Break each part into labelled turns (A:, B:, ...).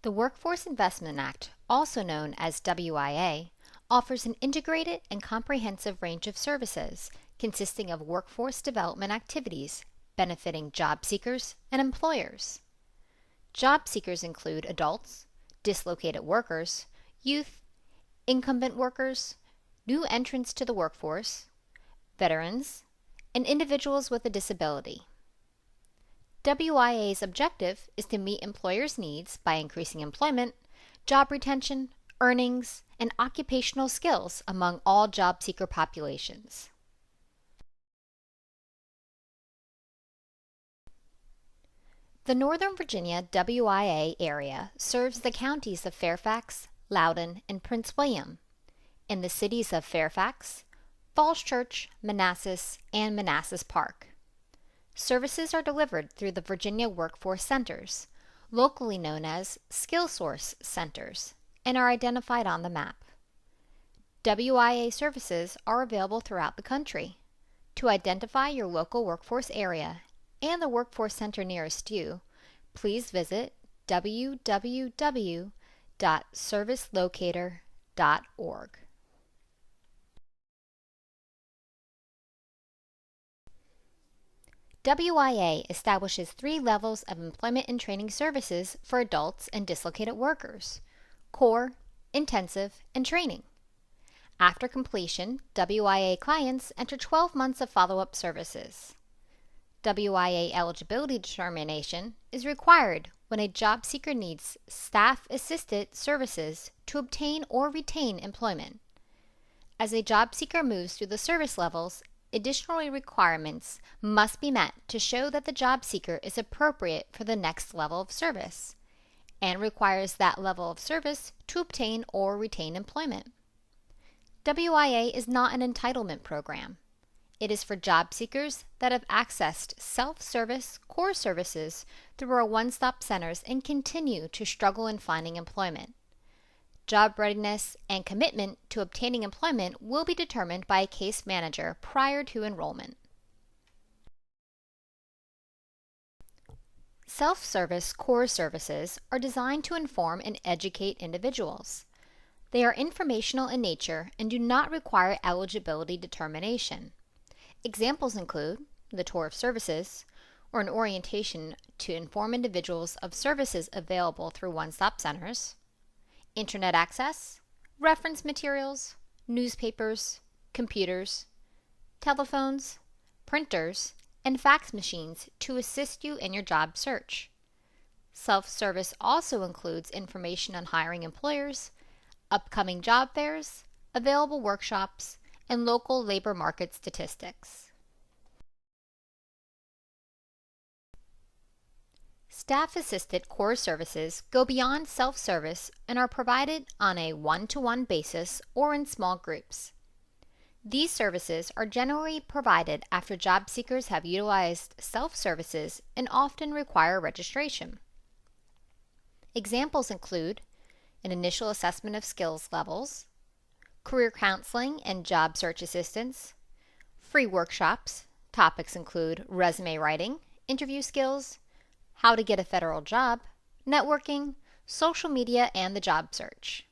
A: The Workforce Investment Act, also known as WIA, offers an integrated and comprehensive range of services consisting of workforce development activities benefiting job seekers and employers. Job seekers include adults, dislocated workers, youth, incumbent workers, new entrants to the workforce, veterans, and individuals with a disability. WIA's objective is to meet employers' needs by increasing employment, job retention, earnings, and occupational skills among all job seeker populations. The Northern Virginia WIA area serves the counties of Fairfax, Loudoun, and Prince William, and the cities of Fairfax, Falls Church, Manassas, and Manassas Park. Services are delivered through the Virginia Workforce Centers, locally known as SkillSource Centers, and are identified on the map. WIA services are available throughout the country. To identify your local workforce area and the workforce center nearest you, please visit www.servicelocator.org. WIA establishes 3 levels of employment and training services for adults and dislocated workers: core, intensive, and training. After completion, WIA clients enter 12 months of follow-up services. WIA eligibility determination is required when a job seeker needs staff-assisted services to obtain or retain employment. As a job seeker moves through the service levels, additional requirements must be met to show that the job seeker is appropriate for the next level of service and requires that level of service to obtain or retain employment. WIA is not an entitlement program. It is for job seekers that have accessed self-service core services through our one-stop centers and continue to struggle in finding employment. Job readiness and commitment to obtaining employment will be determined by a case manager prior to enrollment. Self-service core services are designed to inform and educate individuals. They are informational in nature and do not require eligibility determination. Examples include the tour of services, or an orientation to inform individuals of services available through one-stop centers, internet access, reference materials, newspapers, computers, telephones, printers, and fax machines to assist you in your job search. Self-service also includes information on hiring employers, upcoming job fairs, available workshops, and local labor market statistics. Staff-assisted core services go beyond self-service and are provided on a one-to-one basis or in small groups. These services are generally provided after job seekers have utilized self-services and often require registration. Examples include an initial assessment of skills levels, career counseling and job search assistance, free workshops. Topics include resume writing, interview skills, how to get a federal job, networking, social media, and the job search.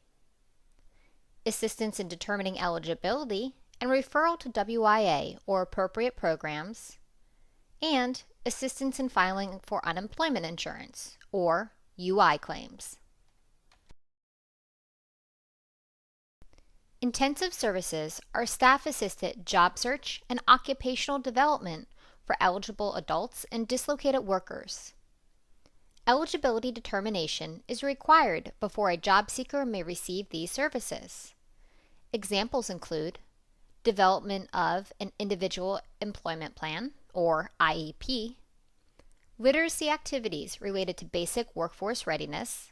A: Assistance in determining eligibility and referral to WIA or appropriate programs, and assistance in filing for unemployment insurance or UI claims. Intensive services are staff-assisted job search and occupational development for eligible adults and dislocated workers. Eligibility determination is required before a job seeker may receive these services. Examples include development of an individual employment plan, or IEP, literacy activities related to basic workforce readiness,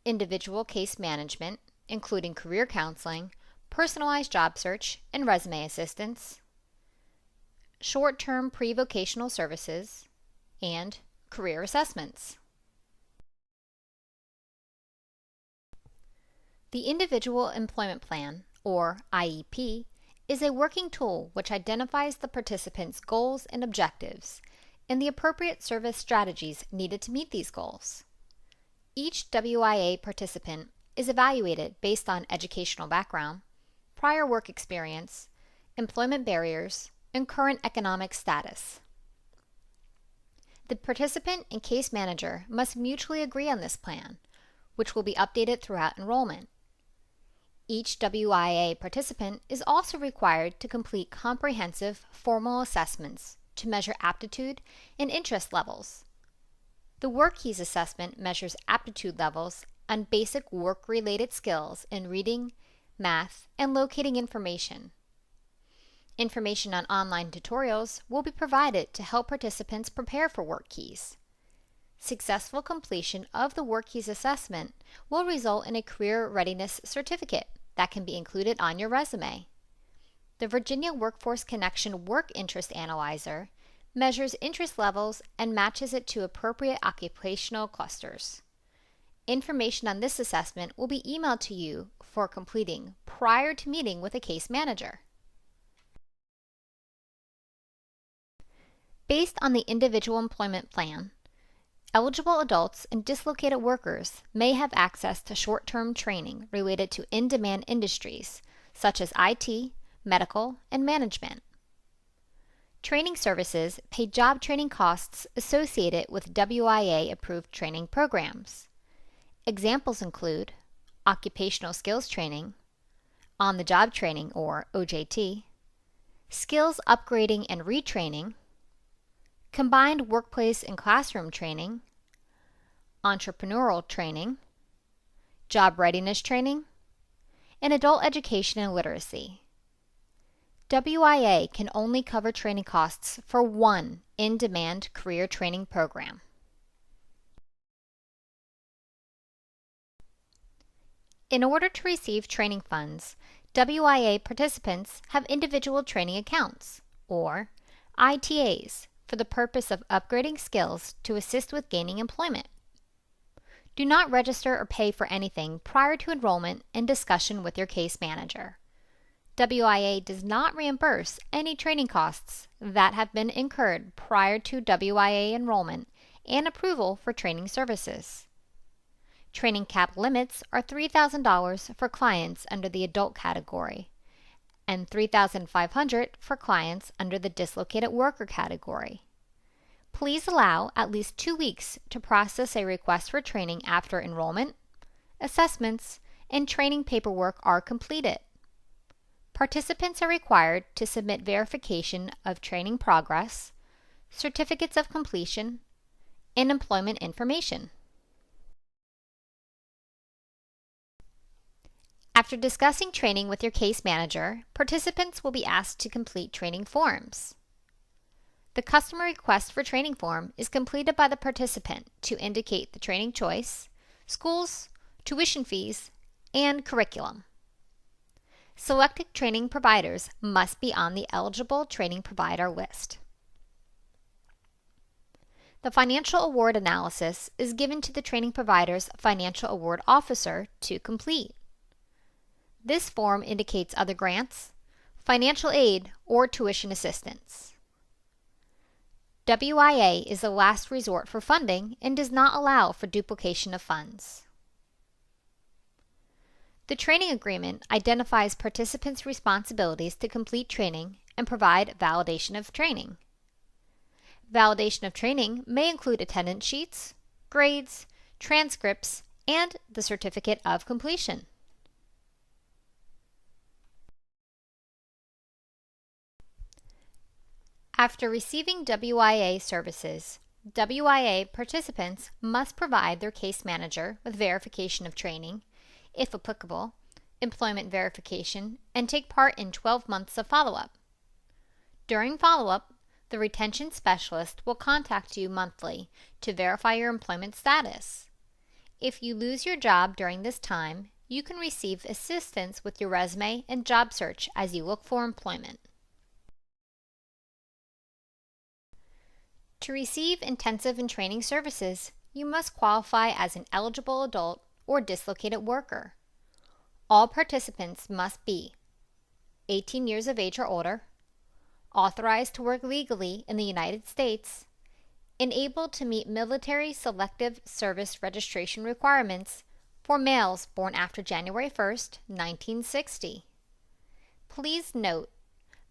A: individual case management, including career counseling, personalized job search, and resume assistance, short-term pre-vocational services, and career assessments. The Individual Employment Plan, or IEP, is a working tool which identifies the participants' goals and objectives and the appropriate service strategies needed to meet these goals. Each WIA participant is evaluated based on educational background, prior work experience, employment barriers, and current economic status. The participant and case manager must mutually agree on this plan, which will be updated throughout enrollment. Each WIA participant is also required to complete comprehensive formal assessments to measure aptitude and interest levels. The Work Keys assessment measures aptitude levels on basic work-related skills in reading, math, and locating information. Information on online tutorials will be provided to help participants prepare for Work Keys. Successful completion of the Work Keys assessment will result in a Career Readiness Certificate that can be included on your resume. The Virginia Workforce Connection Work Interest Analyzer measures interest levels and matches it to appropriate occupational clusters. Information on this assessment will be emailed to you for completing prior to meeting with a case manager. Based on the individual employment plan, eligible adults and dislocated workers may have access to short-term training related to in-demand industries such as IT, medical, and management. Training services pay job training costs associated with WIA-approved training programs. Examples include occupational skills training, on-the-job training or OJT, skills upgrading and retraining, combined workplace and classroom training, entrepreneurial training, job readiness training, and adult education and literacy. WIA can only cover training costs for one in-demand career training program. In order to receive training funds, WIA participants have individual training accounts, or ITAs, for the purpose of upgrading skills to assist with gaining employment. Do not register or pay for anything prior to enrollment and discussion with your case manager. WIA does not reimburse any training costs that have been incurred prior to WIA enrollment and approval for training services. Training cap limits are $3,000 for clients under the adult category and $3,500 for clients under the dislocated worker category. Please allow at least 2 weeks to process a request for training after enrollment, assessments, and training paperwork are completed. Participants are required to submit verification of training progress, certificates of completion, and employment information. After discussing training with your case manager, participants will be asked to complete training forms. The customer request for training form is completed by the participant to indicate the training choice, schools, tuition fees, and curriculum. Selected training providers must be on the eligible training provider list. The financial award analysis is given to the training provider's financial award officer to complete. This form indicates other grants, financial aid, or tuition assistance. WIA is the last resort for funding and does not allow for duplication of funds. The training agreement identifies participants' responsibilities to complete training and provide validation of training. Validation of training may include attendance sheets, grades, transcripts, and the certificate of completion. After receiving WIA services, WIA participants must provide their case manager with verification of training, if applicable, employment verification, and take part in 12 months of follow-up. During follow-up, the retention specialist will contact you monthly to verify your employment status. If you lose your job during this time, you can receive assistance with your resume and job search as you look for employment. To receive intensive and training services, you must qualify as an eligible adult or dislocated worker. All participants must be 18 years of age or older, authorized to work legally in the United States, and able to meet military selective service registration requirements for males born after January 1st, 1960. Please note,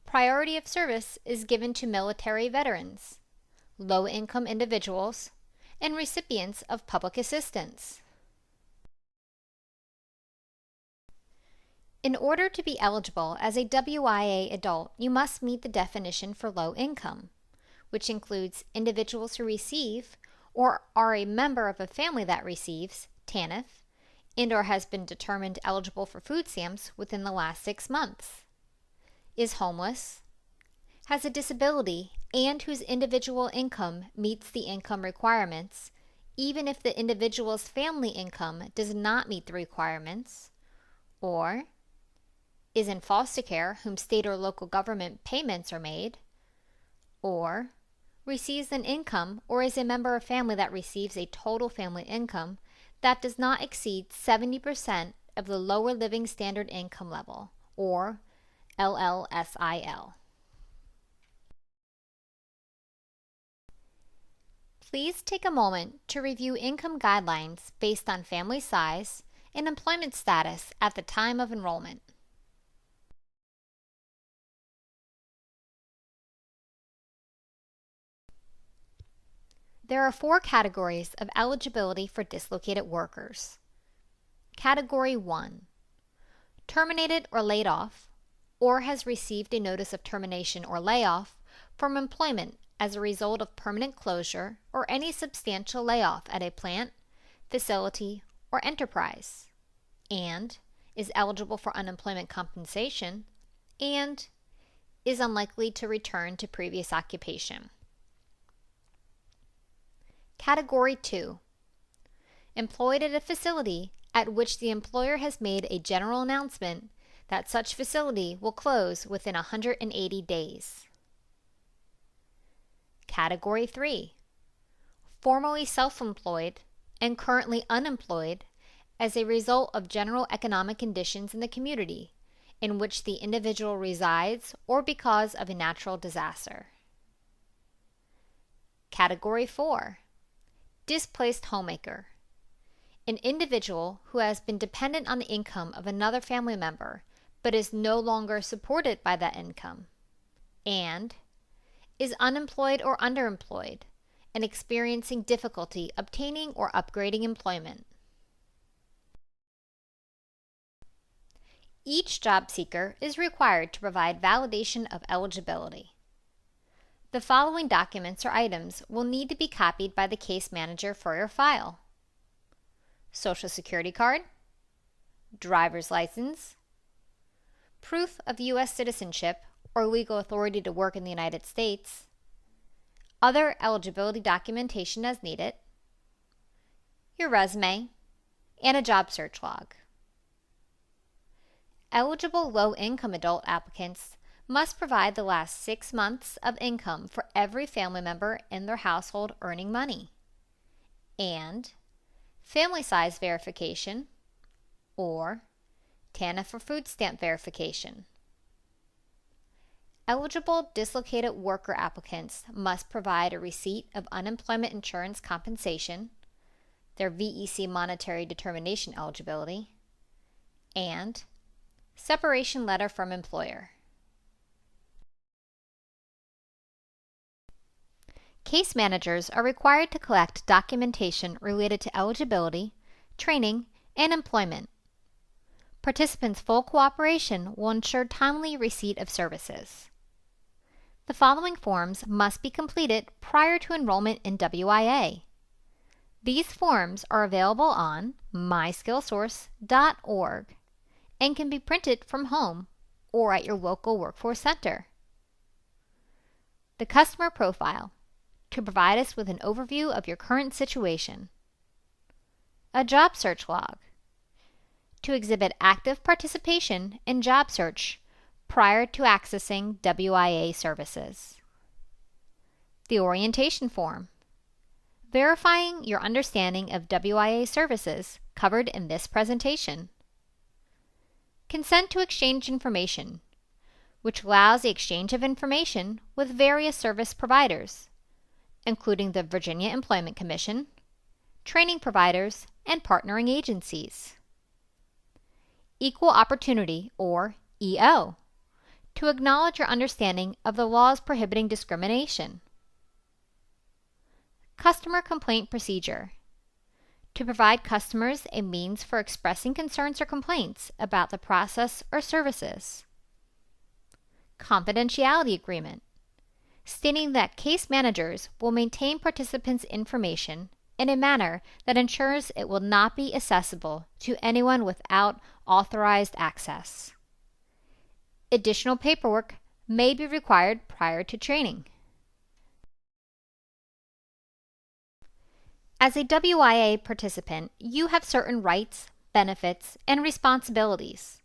A: priority of service is given to military veterans, low-income individuals, and recipients of public assistance. In order to be eligible as a WIA adult, you must meet the definition for low income, which includes individuals who receive or are a member of a family that receives TANF and or has been determined eligible for food stamps within the last 6 months, is homeless, has a disability, and whose individual income meets the income requirements, even if the individual's family income does not meet the requirements, or is in foster care whom state or local government payments are made, or receives an income or is a member of family that receives a total family income that does not exceed 70% of the lower living standard income level, or LLSIL. Please take a moment to review income guidelines based on family size and employment status at the time of enrollment. There are 4 categories of eligibility for dislocated workers. Category 1. Terminated or laid off, or has received a notice of termination or layoff from employment as a result of permanent closure or any substantial layoff at a plant, facility, or enterprise, and is eligible for unemployment compensation, and is unlikely to return to previous occupation. Category 2. Employed at a facility at which the employer has made a general announcement that such facility will close within 180 days. Category 3. Formerly self-employed and currently unemployed as a result of general economic conditions in the community in which the individual resides or because of a natural disaster. Category 4. Displaced homemaker. An individual who has been dependent on the income of another family member but is no longer supported by that income, and is unemployed or underemployed and experiencing difficulty obtaining or upgrading employment. Each job seeker is required to provide validation of eligibility. The following documents or items will need to be copied by the case manager for your file: Social Security card, driver's license, proof of U.S. citizenship or legal authority to work in the United States, other eligibility documentation as needed, your resume, and a job search log. Eligible low-income adult applicants must provide the last 6 months of income for every family member in their household earning money, and family size verification, or TANF for food stamp verification. Eligible dislocated worker applicants must provide a receipt of unemployment insurance compensation, their VEC monetary determination eligibility, and separation letter from employer. Case managers are required to collect documentation related to eligibility, training, and employment. Participants' full cooperation will ensure timely receipt of services. The following forms must be completed prior to enrollment in WIA. These forms are available on myskillsource.org and can be printed from home or at your local workforce center. The customer profile, to provide us with an overview of your current situation. A job search log, to exhibit active participation in job search prior to accessing WIA services. The orientation form, verifying your understanding of WIA services covered in this presentation. Consent to exchange information, which allows the exchange of information with various service providers, including the Virginia Employment Commission, training providers, and partnering agencies. Equal opportunity, or EO, to acknowledge your understanding of the laws prohibiting discrimination. Customer complaint procedure, to provide customers a means for expressing concerns or complaints about the process or services. Confidentiality agreement, stating that case managers will maintain participants' information in a manner that ensures it will not be accessible to anyone without authorized access. Additional paperwork may be required prior to training. As a WIA participant, you have certain rights, benefits, and responsibilities.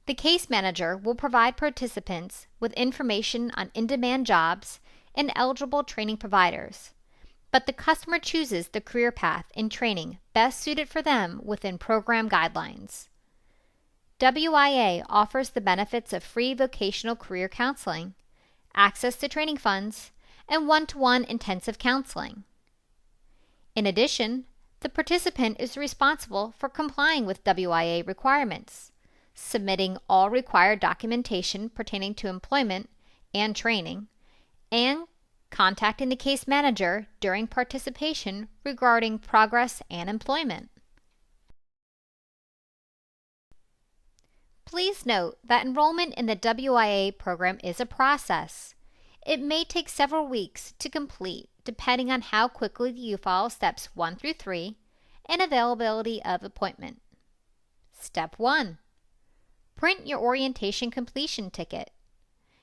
A: The case manager will provide participants with information on in-demand jobs and eligible training providers, but the customer chooses the career path and training best suited for them within program guidelines. WIA offers the benefits of free vocational career counseling, access to training funds, and one-to-one intensive counseling. In addition, the participant is responsible for complying with WIA requirements, submitting all required documentation pertaining to employment and training, and contacting the case manager during participation regarding progress and employment. Please note that enrollment in the WIA program is a process. It may take several weeks to complete depending on how quickly you follow steps 1 through 3 and availability of appointment. Step 1. Print your orientation completion ticket.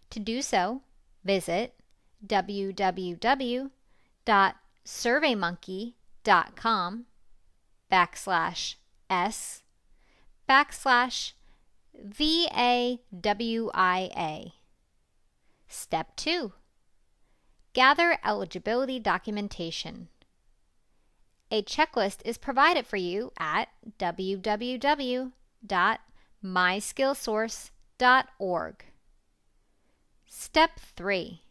A: To do so, visit www.surveymonkey.com/s/VAWIA. Step 2. Gather eligibility documentation. A checklist is provided for you at www.myskillsource.org. Step 3.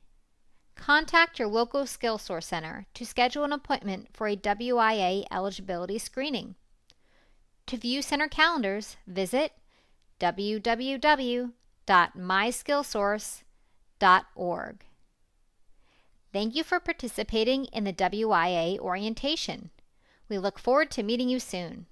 A: Contact your local SkillSource Center to schedule an appointment for a WIA eligibility screening. To view center calendars, visit www.myskillsource.org. Thank you for participating in the WIA orientation. We look forward to meeting you soon.